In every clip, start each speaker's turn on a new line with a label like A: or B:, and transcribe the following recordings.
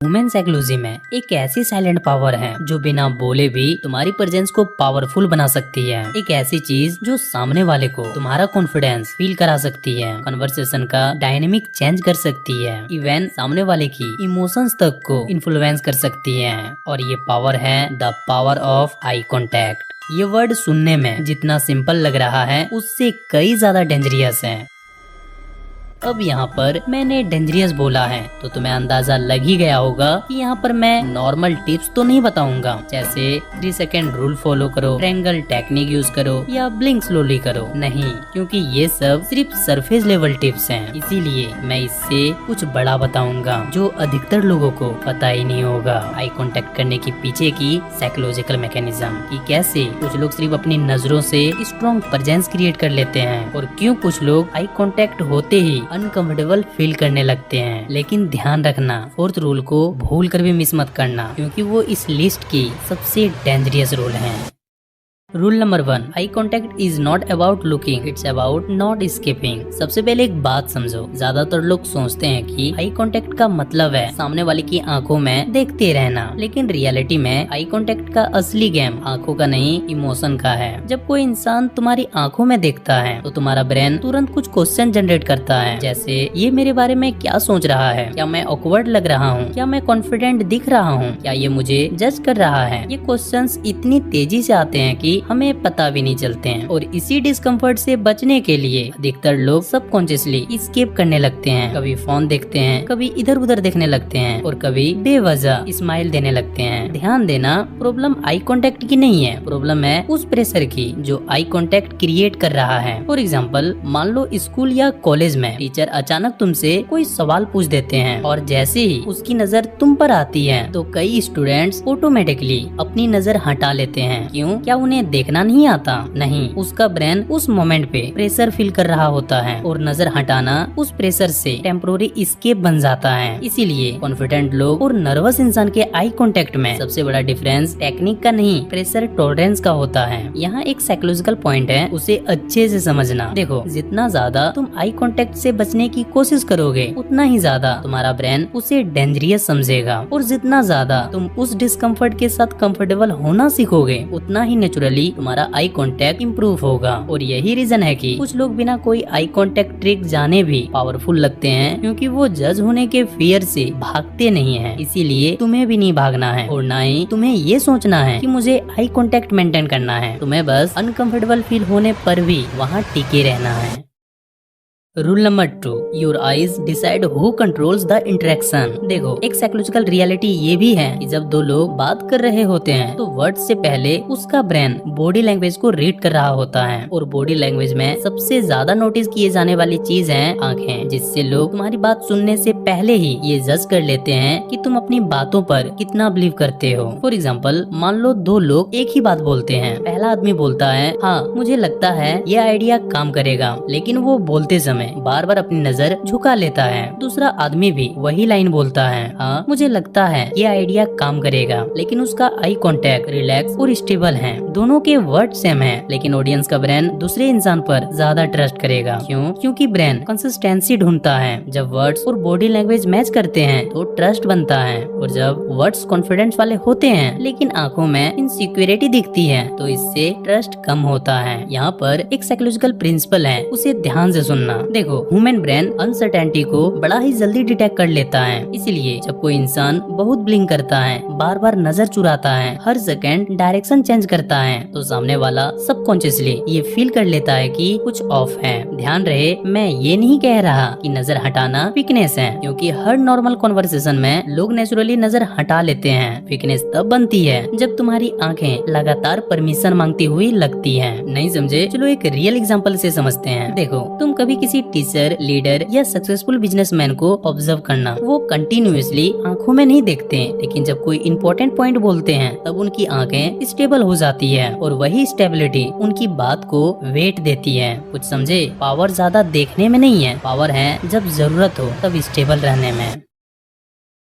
A: Human psychology में एक ऐसी साइलेंट पावर है जो बिना बोले भी तुम्हारी प्रेजेंस को पावरफुल बना सकती है। एक ऐसी चीज जो सामने वाले को तुम्हारा कॉन्फिडेंस फील करा सकती है, कन्वर्सेशन का डायनेमिक चेंज कर सकती है, इवन सामने वाले की इमोशंस तक को इन्फ्लुएंस कर सकती है। और ये पावर है the power of eye contact. ये वर्ड सुनने में जितना सिंपल लग रहा है उससे कई ज्यादा डेंजरियस है। अब यहाँ पर मैंने डेंजरियस बोला है तो तुम्हें अंदाजा लग ही गया होगा कि यहाँ पर मैं नॉर्मल टिप्स तो नहीं बताऊंगा, जैसे 3 सेकेंड रूल फॉलो करो, ट्रायंगल टेक्निक यूज करो या ब्लिंक स्लोली करो। नहीं, क्योंकि ये सब सिर्फ सरफेस लेवल टिप्स हैं। इसीलिए मैं इससे कुछ बड़ा बताऊंगा जो अधिकतर लोगों को पता ही नहीं होगा। आई कांटेक्ट करने के पीछे की साइकोलॉजिकल मैकेनिज्म कि कैसे कुछ लोग सिर्फ अपनी नजरों से स्ट्रॉन्ग प्रेजेंस क्रिएट कर लेते हैं और क्यों कुछ लोग आई कांटेक्ट होते ही अनकंफर्टेबल फील करने लगते हैं। लेकिन ध्यान रखना, 4th रूल को भूल कर भी मिस मत करना, क्योंकि वो इस लिस्ट की सबसे डेंजरियस रूल है। Rule number 1, eye contact is not about looking, it's about not escaping. सबसे पहले एक बात समझो, ज्यादातर लोग सोचते हैं कि आई कॉन्टेक्ट का मतलब है सामने वाले की आंखों में देखते रहना, लेकिन रियलिटी में आई कॉन्टेक्ट का असली गेम आंखों का नहीं, इमोशन का है। जब कोई इंसान तुम्हारी आंखों में देखता है तो तुम्हारा ब्रेन तुरंत कुछ क्वेश्चन जनरेट करता है, जैसे ये मेरे बारे में क्या सोच रहा है, क्या मैं ऑकवर्ड लग रहा हूँ, क्या मैं कॉन्फिडेंट दिख रहा हूँ, क्या ये मुझे जज कर रहा है। ये क्वेश्चंस इतनी तेजी से आते हैं कि हमें पता भी नहीं चलते हैं। और इसी डिस्कम्फर्ट से बचने के लिए अधिकतर लोग सबकॉन्शियसली एस्केप करने लगते हैं। कभी फोन देखते हैं, कभी इधर उधर देखने लगते हैं और कभी बेवजह स्माइल देने लगते हैं। ध्यान देना, प्रॉब्लम आई कांटेक्ट की नहीं है, प्रॉब्लम है उस प्रेशर की जो आई कांटेक्ट क्रिएट कर रहा है। फॉर एग्जाम्पल, मान लो स्कूल या कॉलेज में टीचर अचानक तुमसे कोई सवाल पूछ देते हैं और जैसे ही उसकी नजर तुम पर आती है तो कई स्टूडेंट्स ऑटोमेटिकली अपनी नजर हटा लेते हैं। क्यों? क्या उन्हें देखना नहीं आता? नहीं, उसका ब्रेन उस मोमेंट पे प्रेशर फील कर रहा होता है और नजर हटाना उस प्रेशर से टेम्पोररी एस्केप बन जाता है। इसीलिए कॉन्फिडेंट लोग और नर्वस इंसान के आई कांटेक्ट में सबसे बड़ा डिफरेंस टेक्निक का नहीं, प्रेशर टॉलरेंस का होता है। यहाँ एक साइकोलॉजिकल पॉइंट है, उसे अच्छे से समझना। देखो, जितना ज्यादा तुम आई कांटेक्ट से बचने की कोशिश करोगे उतना ही ज्यादा तुम्हारा ब्रेन उसे डेंजरियस समझेगा, और जितना ज्यादा तुम उस डिस्कम्फर्ट के साथ कंफर्टेबल होना सीखोगे उतना ही नेचुरली तुम्हारा आई कांटेक्ट इम्प्रूव होगा। और यही रीजन है कि कुछ लोग बिना कोई आई कांटेक्ट ट्रिक जाने भी पावरफुल लगते हैं, क्योंकि वो जज होने के फियर से भागते नहीं हैं। इसीलिए तुम्हें भी नहीं भागना है और ना ही तुम्हें ये सोचना है कि मुझे आई कांटेक्ट मेंटेन करना है। तुम्हें बस अनकंफर्टेबल फील होने पर भी वहाँ टिके रहना है। Rule number 2, your eyes decide who controls the interaction. देखो, एक साइकोलॉजिकल रियलिटी ये भी है कि जब दो लोग बात कर रहे होते हैं तो वर्ड से पहले उसका ब्रेन बॉडी लैंग्वेज को रीड कर रहा होता है, और बॉडी लैंग्वेज में सबसे ज्यादा नोटिस किए जाने वाली चीज है आंखें, जिससे लोग तुम्हारी बात सुनने से पहले ही ये जज कर लेते हैं कि तुम अपनी बातों पर कितना बिलीव करते हो। फॉर एग्जाम्पल, मान लो 2 लोग एक ही बात बोलते हैं। पहला आदमी बोलता है, हाँ मुझे लगता है ये आइडिया काम करेगा, लेकिन वो बोलते समय बार बार अपनी नजर झुका लेता है। दूसरा आदमी भी वही लाइन बोलता है, हाँ मुझे लगता है ये आइडिया काम करेगा, लेकिन उसका आई कांटेक्ट रिलैक्स और स्टेबल है। दोनों के वर्ड सेम है, लेकिन ऑडियंस का ब्रेन दूसरे इंसान पर ज्यादा ट्रस्ट करेगा। क्यों? क्योंकि ब्रेन कंसिस्टेंसी ढूंढता है। जब वर्ड्स और बॉडी लैंग्वेज मैच करते हैं तो ट्रस्ट बनता है, और जब वर्ड्स कॉन्फिडेंस वाले होते हैं लेकिन आंखों में इनसिक्योरिटी दिखती है तो इससे ट्रस्ट कम होता है। यहाँ पर एक साइकोलॉजिकल प्रिंसिपल है, उसे ध्यान से सुनना। देखो, ह्यूमन ब्रेन अनसर्टेनिटी को बड़ा ही जल्दी डिटेक्ट कर लेता है। इसलिए जब कोई इंसान बहुत ब्लिंक करता है, बार बार नजर चुराता है, हर सेकंड डायरेक्शन चेंज करता है, तो सामने वाला सबकॉन्शियसली ये फील कर लेता है कि कुछ ऑफ है। ध्यान रहे, मैं ये नहीं कह रहा कि नजर हटाना वीकनेस है, क्योंकि हर नॉर्मल कॉन्वर्सेशन में लोग नेचुरली नजर हटा लेते हैं। वीकनेस तब बनती है जब तुम्हारी आंखें लगातार परमिशन मांगती हुई लगती हैं। नहीं समझे? चलो एक रियल एग्जांपल से समझते हैं। देखो, तुम कभी किसी टीचर, लीडर या सक्सेसफुल बिजनेसमैन को ऑब्जर्व करना, वो कंटिन्यूअसली आंखों में नहीं देखते, लेकिन जब कोई इंपॉर्टेंट पॉइंट बोलते हैं तब उनकी आंखें स्टेबल हो जाती है, और वही स्टेबिलिटी उनकी बात को वेट देती है। कुछ समझे? पावर ज्यादा देखने में नहीं है, पावर है जब जरूरत हो तब स्टेबल रहने में।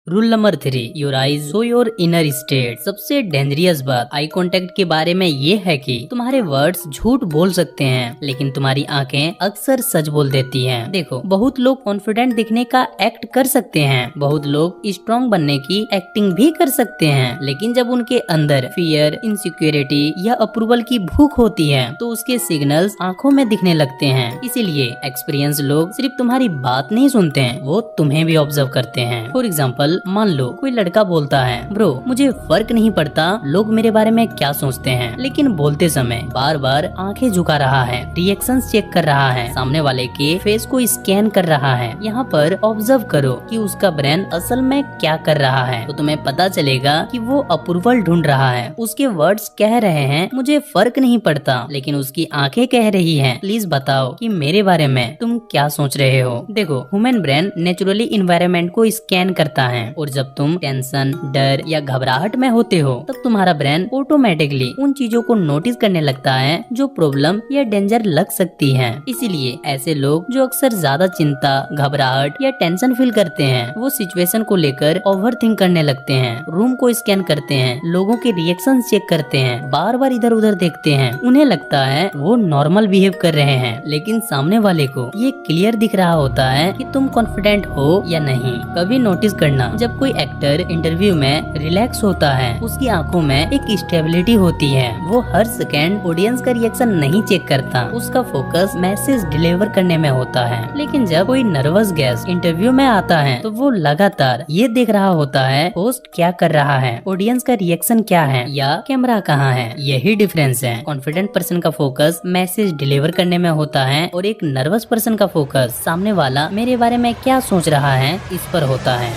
A: Rule number 3, your eyes show your inner state. सबसे डेंजरियस बात आई कांटेक्ट के बारे में ये है कि तुम्हारे वर्ड्स झूठ बोल सकते हैं, लेकिन तुम्हारी आंखें अक्सर सच बोल देती हैं। देखो, बहुत लोग कॉन्फिडेंट दिखने का एक्ट कर सकते हैं, बहुत लोग स्ट्रॉन्ग बनने की एक्टिंग भी कर सकते हैं, लेकिन जब उनके अंदर फियर, इनसिक्योरिटी या अप्रूवल की भूख होती है तो उसके सिग्नल्स आंखों में दिखने लगते हैं। इसीलिए एक्सपीरियंस लोग सिर्फ तुम्हारी बात नहीं सुनते हैं, वो तुम्हें भी ऑब्जर्व करते हैं। फॉर एग्जाम्पल, मान लो कोई लड़का बोलता है, ब्रो मुझे फर्क नहीं पड़ता लोग मेरे बारे में क्या सोचते हैं, लेकिन बोलते समय बार बार आंखें झुका रहा है, रिएक्शंस चेक कर रहा है, सामने वाले के फेस को स्कैन कर रहा है। यहाँ पर ऑब्जर्व करो कि उसका ब्रेन असल में क्या कर रहा है, तो तुम्हें पता चलेगा कि वो अप्रूवल ढूंढ रहा है। उसके वर्ड्स कह रहे हैं मुझे फर्क नहीं पड़ता, लेकिन उसकी आंखें कह रही हैं प्लीज बताओ कि मेरे बारे में तुम क्या सोच रहे हो। देखो, ह्यूमन ब्रेन नेचुरली इन्वायरमेंट को स्कैन करता है, और जब तुम टेंशन, डर या घबराहट में होते हो तब तुम्हारा ब्रेन ऑटोमेटिकली उन चीजों को नोटिस करने लगता है जो प्रॉब्लम या डेंजर लग सकती है। इसीलिए ऐसे लोग जो अक्सर ज्यादा चिंता, घबराहट या टेंशन फील करते हैं, वो सिचुएशन को लेकर ओवर थिंक करने लगते हैं, रूम को स्कैन करते हैं, लोगों के रिएक्शन चेक करते हैं, बार बार इधर उधर देखते हैं। उन्हें लगता है वो नॉर्मल बिहेव कर रहे हैं, लेकिन सामने वाले को ये क्लियर दिख रहा होता है कि तुम कॉन्फिडेंट हो या नहीं। कभी नोटिस करना, जब कोई एक्टर इंटरव्यू में रिलैक्स होता है, उसकी आंखों में एक स्टेबिलिटी होती है। वो हर सेकंड ऑडियंस का रिएक्शन नहीं चेक करता, उसका फोकस मैसेज डिलीवर करने में होता है। लेकिन जब कोई नर्वस गेस्ट इंटरव्यू में आता है तो वो लगातार ये देख रहा होता है होस्ट क्या कर रहा है, ऑडियंस का रिएक्शन क्या है या कैमरा कहाँ है। यही डिफरेंस है। कॉन्फिडेंट पर्सन का फोकस मैसेज डिलीवर करने में होता है, और एक नर्वस पर्सन का फोकस सामने वाला मेरे बारे में क्या सोच रहा है इस पर होता है।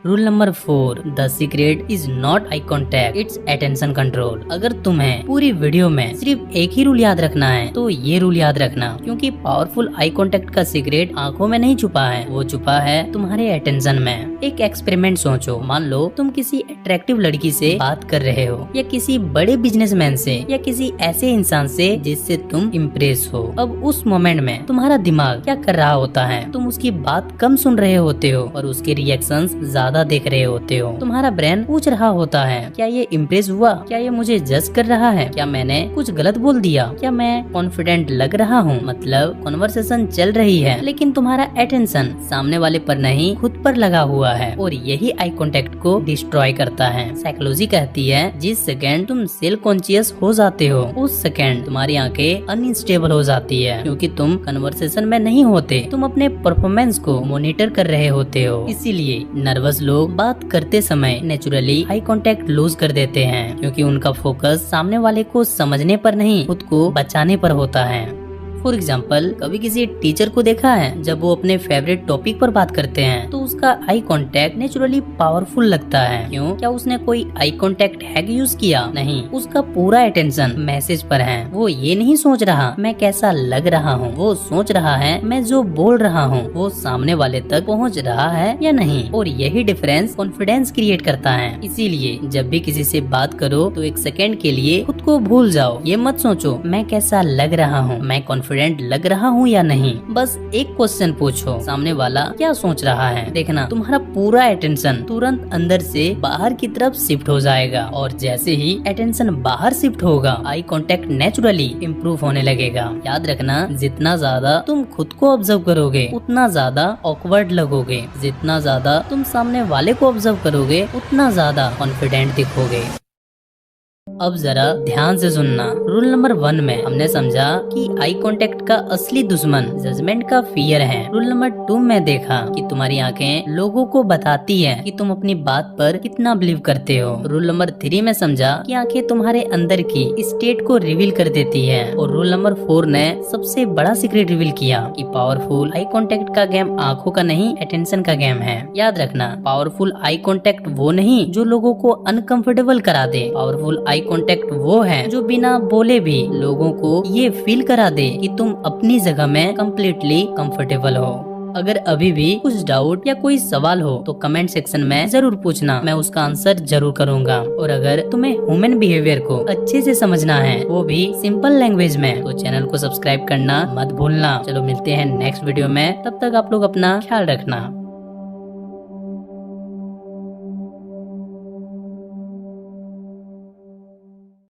A: Rule number 4, the secret is not eye contact, it's attention control. अगर तुम्हें पूरी वीडियो में सिर्फ एक ही रूल याद रखना है तो ये रूल याद रखना, क्योंकि पावरफुल आई कॉन्टेक्ट का सीक्रेट आंखों में नहीं छुपा है, वो छुपा है तुम्हारे अटेंशन में। एक एक्सपेरिमेंट सोचो, मान लो तुम किसी अट्रैक्टिव लड़की से बात कर रहे हो, या किसी बड़े बिजनेसमैन से, या किसी ऐसे इंसान से जिससे तुम इम्प्रेस हो। अब उस मोमेंट में तुम्हारा दिमाग क्या कर रहा होता है? तुम उसकी बात कम सुन रहे होते हो और उसके रिएक्शंस ज्यादा देख रहे होते हो। तुम्हारा ब्रेन पूछ रहा होता है क्या ये इम्प्रेस हुआ, क्या ये मुझे जज कर रहा है, क्या मैंने कुछ गलत बोल दिया, क्या मैं कॉन्फिडेंट लग रहा हूँ। मतलब कॉन्वर्सेशन चल रही है, लेकिन तुम्हारा अटेंशन सामने वाले पर नहीं खुद पर लगा हुआ है, और यही आई कॉन्टेक्ट को डिस्ट्रॉय करता है। साइकोलॉजी कहती है जिस सेकंड तुम सेल्फ कॉन्शियस हो जाते हो, उस सेकंड तुम्हारी आंखें अनस्टेबल हो जाती है, क्योंकि तुम कन्वर्सेशन में नहीं होते, तुम अपने परफॉर्मेंस को मॉनिटर कर रहे होते हो। इसीलिए नर्वस लोग बात करते समय नेचुरली आई कांटेक्ट लूज कर देते हैं, क्योंकि उनका फोकस सामने वाले को समझने पर नहीं खुद को बचाने पर होता है। फॉर एग्जाम्पल, कभी किसी टीचर को देखा है जब वो अपने फेवरेट टॉपिक पर बात करते हैं तो उसका आई कांटेक्ट नेचुरली पावरफुल लगता है। क्यों? क्या उसने कोई आई कांटेक्ट हैक यूज किया? नहीं, उसका पूरा अटेंशन मैसेज पर है। वो ये नहीं सोच रहा मैं कैसा लग रहा हूँ, वो सोच रहा है मैं जो बोल रहा हूँ वो सामने वाले तक पहुँच रहा है या नहीं। और यही डिफरेंस कॉन्फिडेंस क्रिएट करता है। इसीलिए जब भी किसी से बात करो तो एक सेकेंड के लिए खुद को भूल जाओ। ये मत सोचो मैं कैसा लग रहा हूँ, मैं कॉन्फिडेंट लग रहा हूँ या नहीं। बस एक क्वेश्चन पूछो, सामने वाला क्या सोच रहा है। देखना तुम्हारा पूरा अटेंशन तुरंत अंदर से बाहर की तरफ शिफ्ट हो जाएगा, और जैसे ही अटेंशन बाहर शिफ्ट होगा आई कांटेक्ट नेचुरली इम्प्रूव होने लगेगा। याद रखना, जितना ज्यादा तुम खुद को ऑब्जर्व करोगे उतना ज्यादा ऑकवर्ड लगोगे, जितना ज्यादा तुम सामने वाले को ऑब्जर्व करोगे उतना ज्यादा कॉन्फिडेंट दिखोगे। अब जरा ध्यान से सुनना। रूल नंबर 1 में हमने समझा कि आई कांटेक्ट का असली दुश्मन जजमेंट का फियर है। रूल नंबर 2 में देखा कि तुम्हारी आंखें लोगों को बताती है कि तुम अपनी बात पर कितना बिलीव करते हो। रूल नंबर 3 में समझा कि आंखें तुम्हारे अंदर की स्टेट को रिवील कर देती है। और रूल नंबर 4 ने सबसे बड़ा सीक्रेट रिवील किया कि पावरफुल आई कांटेक्ट का गेम आंखों का नहीं अटेंशन का गेम है। याद रखना, पावरफुल आई कांटेक्ट वो नहीं जो लोगों को अनकंफर्टेबल करा दे। पावरफुल आई कांटेक्ट वो है जो बिना बोले भी लोगों को ये फील करा दे कि तुम अपनी जगह में कम्प्लीटली कंफर्टेबल हो। अगर अभी भी कुछ डाउट या कोई सवाल हो तो कमेंट सेक्शन में जरूर पूछना, मैं उसका आंसर जरूर करूंगा। और अगर तुम्हें ह्यूमन बिहेवियर को अच्छे से समझना है, वो भी सिंपल लैंग्वेज में, तो चैनल को सब्सक्राइब करना मत भूलना। चलो मिलते हैं नेक्स्ट वीडियो में, तब तक आप लोग अपना ख्याल रखना।